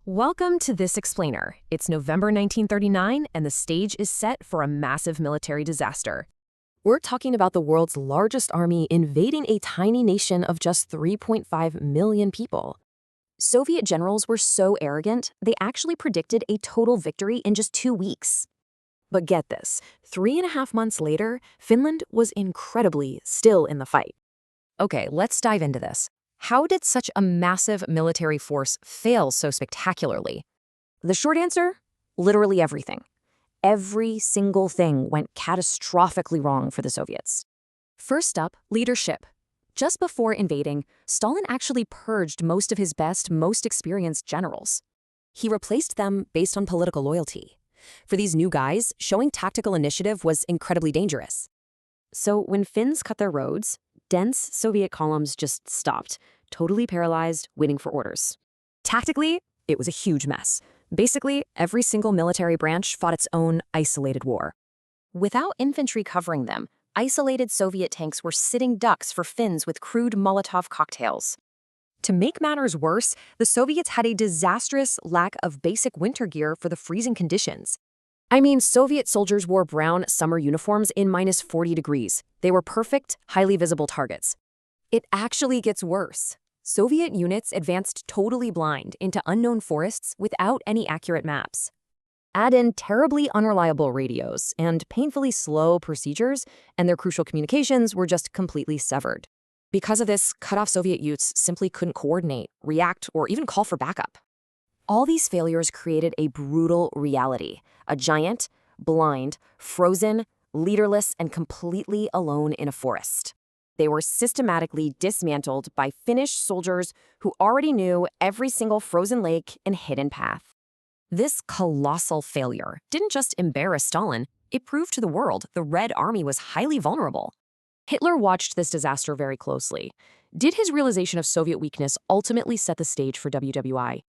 Welcome to This Explainer. It's November 1939, and the stage is set for a massive military disaster. We're talking about the world's largest army invading a tiny nation of just 3.5 million people. Soviet generals were so arrogant, they actually predicted a total victory in just 2 weeks. But get this, 3.5 months later, Finland was incredibly still in the fight. Okay, let's dive into this. How did such a massive military force fail so spectacularly? The short answer? Literally everything. Every single thing went catastrophically wrong for the Soviets. First up, leadership. Just before invading, Stalin actually purged most of his best, most experienced generals. He replaced them based on political loyalty. For these new guys, showing tactical initiative was incredibly dangerous. So when Finns cut their roads, dense Soviet columns just stopped, totally paralyzed, waiting for orders. Tactically, it was a huge mess. Basically, every single military branch fought its own isolated war. Without infantry covering them, isolated Soviet tanks were sitting ducks for Finns with crude Molotov cocktails. To make matters worse, the Soviets had a disastrous lack of basic winter gear for the freezing conditions. I mean, Soviet soldiers wore brown summer uniforms in minus 40 degrees. They were perfect, highly visible targets. It actually gets worse. Soviet units advanced totally blind into unknown forests without any accurate maps. Add in terribly unreliable radios and painfully slow procedures, and their crucial communications were just completely severed. Because of this, cut-off Soviet youths simply couldn't coordinate, react, or even call for backup. All these failures created a brutal reality: a giant, blind, frozen, leaderless, and completely alone in a forest. They were systematically dismantled by Finnish soldiers who already knew every single frozen lake and hidden path. This colossal failure didn't just embarrass Stalin, it proved to the world the Red Army was highly vulnerable. Hitler watched this disaster very closely. Did his realization of Soviet weakness ultimately set the stage for WWI?